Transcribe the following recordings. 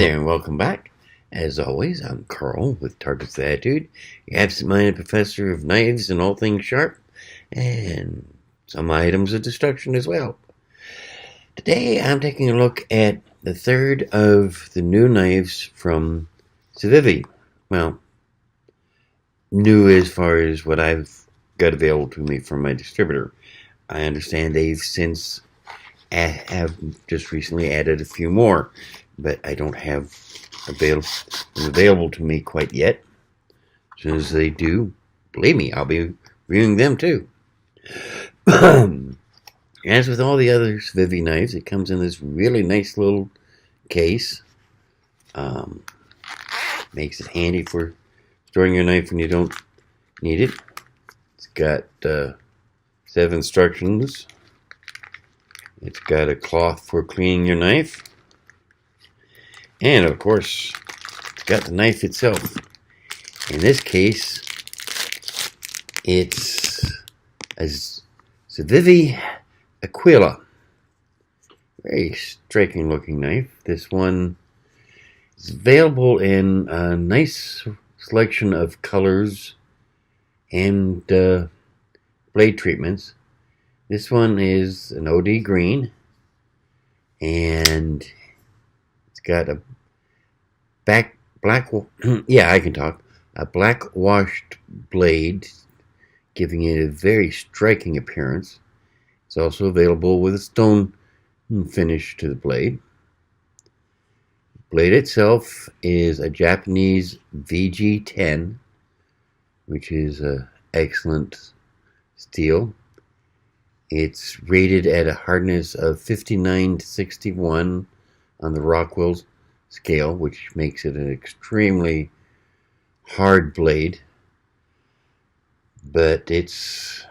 there, and welcome back. As always, I'm Carl with Target's Attitude, your absent-minded professor of knives and all things sharp, and some items of destruction as well. Today, I'm taking a look at the third of the new knives from Civivi. Well, new as far as what I've got available to me from my distributor. I understand they've since have just recently added a few more, but I don't have available to me quite yet. As soon as they do, believe me, I'll be reviewing them too. As with all the other Civivi knives, it comes in this really nice little case. Makes it handy for storing your knife when you don't need it. It's got 7 instructions. It's got a cloth for cleaning your knife. And, of course, it's got the knife itself. In this case, it's a Civivi Aquila. Very striking looking knife. This one is available in a nice selection of colors and blade treatments. This one is an OD green, and it's got a a black washed blade, giving it a very striking appearance. It's also available with a stone finish to the blade. The blade itself is a Japanese VG10, which is an excellent steel. It's rated at a hardness of 59 to 61 on the Rockwell scale, which makes it an extremely hard blade. But it's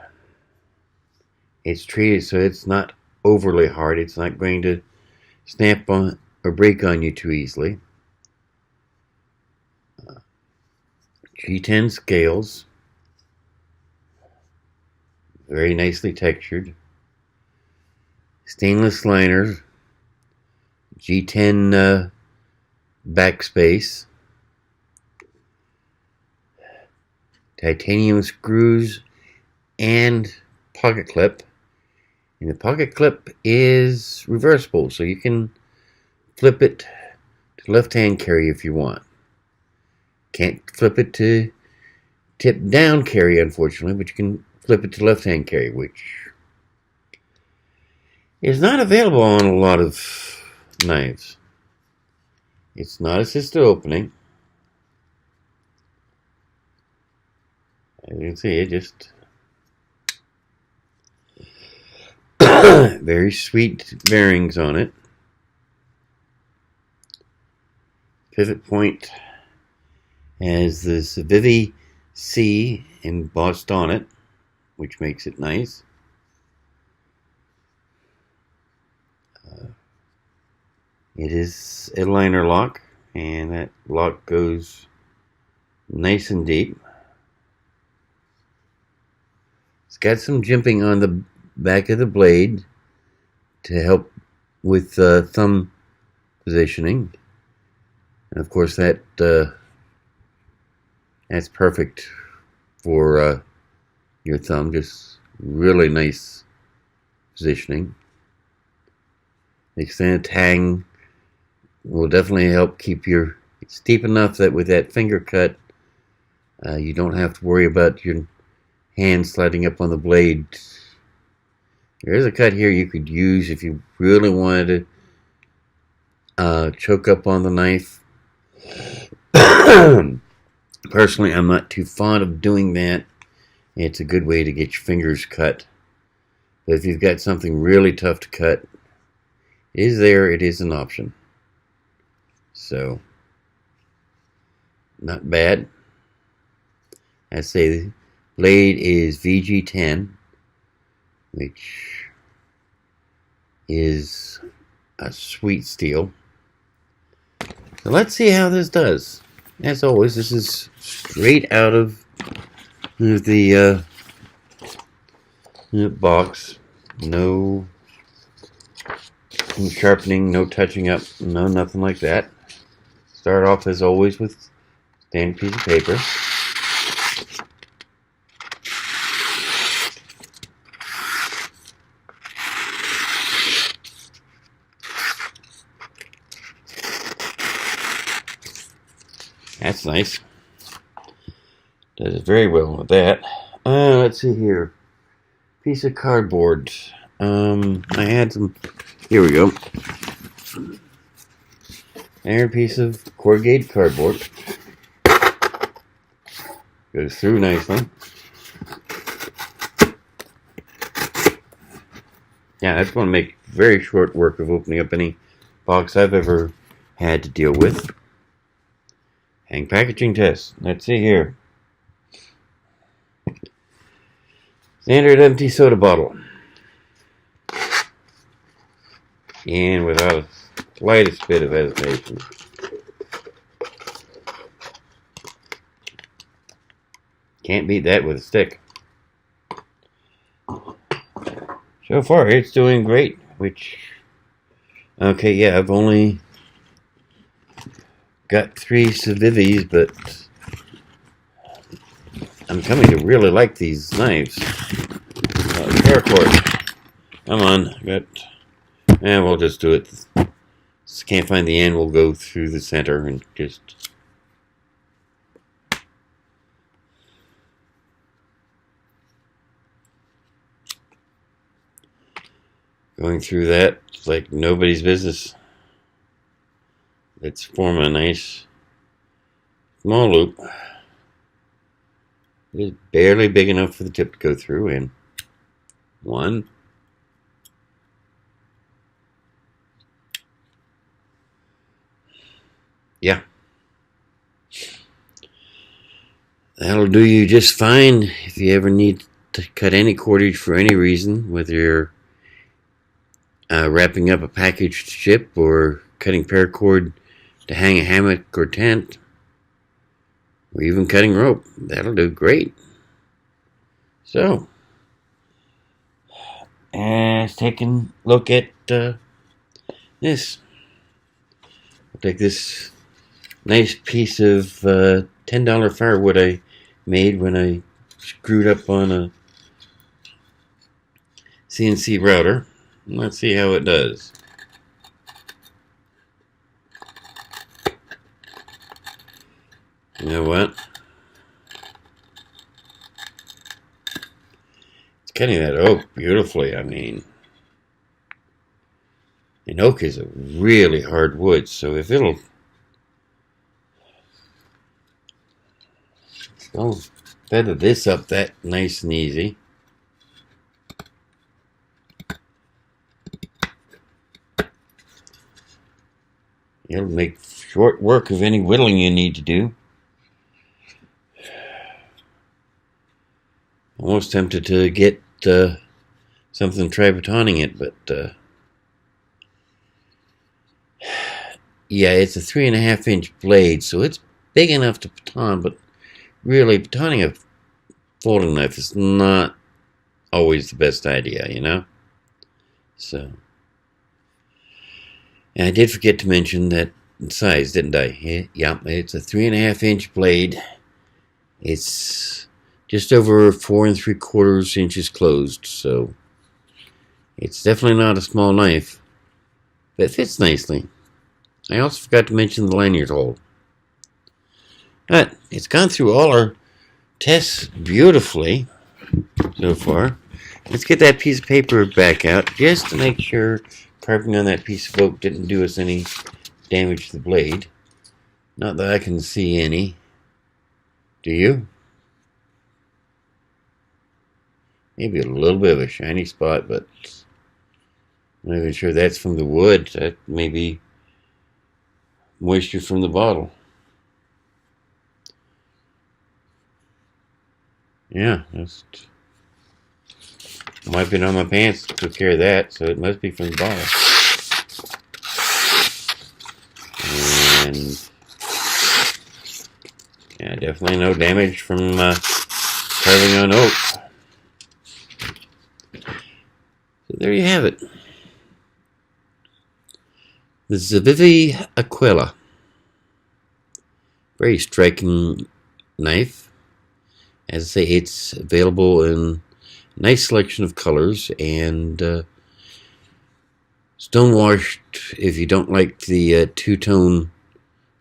treated so it's not overly hard. It's not going to snap on or break on you too easily. G10 scales. Very nicely textured. Stainless liner. G10 backspace. Titanium screws and pocket clip. And the pocket clip is reversible, so you can flip it to left-hand carry if you want. Can't flip it to tip-down carry, unfortunately, but you can flip it to left-hand carry, which is not available on a lot of knives. It's not assisted opening. As you can see, it just very sweet bearings on it. Pivot point has the Civivi C embossed on it, which makes it nice. It is a liner lock, and that lock goes nice and deep. It's got some jimping on the back of the blade to help with thumb positioning, and of course that's perfect for your thumb. Just really nice positioning. The extended tang will definitely help keep it's deep enough that with that finger cut you don't have to worry about your hand sliding up on the blade. There is a cut here you could use if you really wanted to choke up on the knife. Personally, I'm not too fond of doing that. It's a good way to get your fingers cut. But if you've got something really tough to cut, it is an option. So, not bad. I say the blade is VG10, which is a sweet steel. So let's see how this does. As always, this is straight out of the box. No sharpening, no touching up, no nothing like that. start off as always with standard piece of paper. That's nice. Does it very well with that. Let's see here. Piece of cardboard. I had some. Here we go. And a piece of corrugated cardboard. Goes through nicely. Yeah, that's going to make very short work of opening up any box I've ever had to deal with. Hang packaging test. Let's see here. Standard empty soda bottle. And without a slightest bit of hesitation. Can't beat that with a stick. So far, it's doing great, okay, yeah, I've only got 3 Civivis, but I'm coming to really like these knives. Paracord. Come on, we'll just do it. Can't find the end, we'll go through the center and just... Going through that, it's like nobody's business. Let's form a nice small loop. It's barely big enough for the tip to go through, and 1. Yeah. That'll do you just fine if you ever need to cut any cordage for any reason, whether you're wrapping up a package to ship or cutting paracord to hang a hammock or tent, or even cutting rope. That'll do great. So, let's take a look at this. I'll take this nice piece of $10 firewood I made when I screwed up on a CNC router. Let's see how it does. You know what? It's cutting that oak beautifully. I mean, and oak is a really hard wood, so if it'll feather this up that nice and easy. It'll make short work of any whittling you need to do. Almost tempted to get something tri-batoning it, but yeah, it's a 3.5-inch blade, so it's big enough to baton, but really batoning a folding knife is not always the best idea, you know? So, and I did forget to mention that size, didn't I? Yeah, it's a 3.5-inch blade. It's just over 4 3/4 inches closed, so it's definitely not a small knife, but it fits nicely. I also forgot to mention the lanyard hole. But it's gone through all our tests beautifully so far. Let's get that piece of paper back out just to make sure carving on that piece of oak didn't do us any damage to the blade. Not that I can see any. Do you? Maybe a little bit of a shiny spot, but I'm not even sure that's from the wood. That may be moisture from the bottle. Yeah, just wiping on my pants took care of that, so it must be from the bottle. And yeah, definitely no damage from carving on oak. So there you have it. The Civivi Aquila. Very striking knife. As I say, it's available in a nice selection of colors, and stone washed if you don't like the two-tone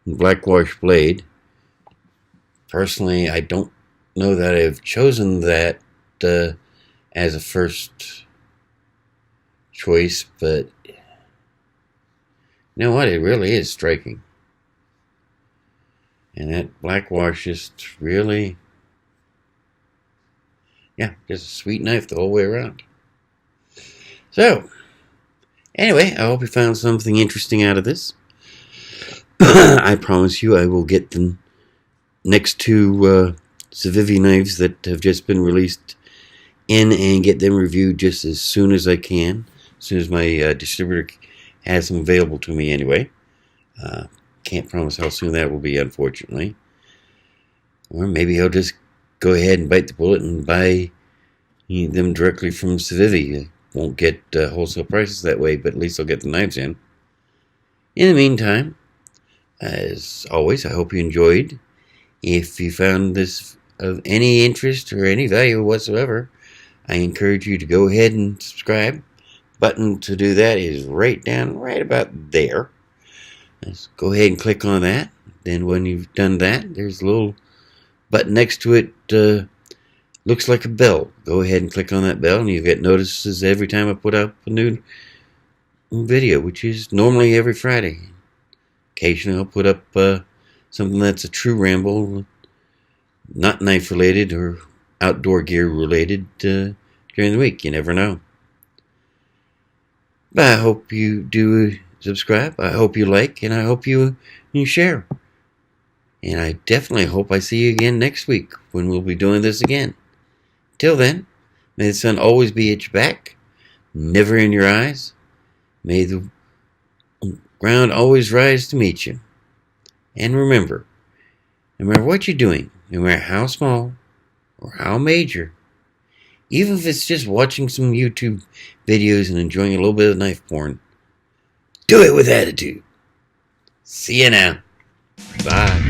black wash blade. Personally, I don't know that I've chosen that as a first choice, but you know what? It really is striking. And that black wash just really, yeah, just a sweet knife the whole way around. So, anyway, I hope you found something interesting out of this. I promise you I will get the next two Civivi knives that have just been released in and get them reviewed just as soon as I can. As soon as my distributor has them available to me anyway. Can't promise how soon that will be, unfortunately. Or maybe I'll just go ahead and bite the bullet and buy them directly from Civivi. Won't get wholesale prices that way, but at least I'll get the knives in. In the meantime, as always, I hope you enjoyed. If you found this of any interest or any value whatsoever, I encourage you to go ahead and subscribe. Button to do that is right about there. Let's go ahead and click on that. Then when you've done that, there's a little button next to it. Looks like a bell. Go ahead and click on that bell, and you'll get notices every time I put up a new video, which is normally every Friday. Occasionally I'll put up something that's a true ramble, not knife related or outdoor gear related during the week. You never know. But I hope you do subscribe. I hope you like, and I hope you share. And I definitely hope I see you again next week when we'll be doing this again. Till then, may the sun always be at your back, never in your eyes. May the ground always rise to meet you. And remember, no matter what you're doing, no matter how small or how major, even if it's just watching some YouTube videos and enjoying a little bit of knife porn, do it with attitude. See you now. Bye.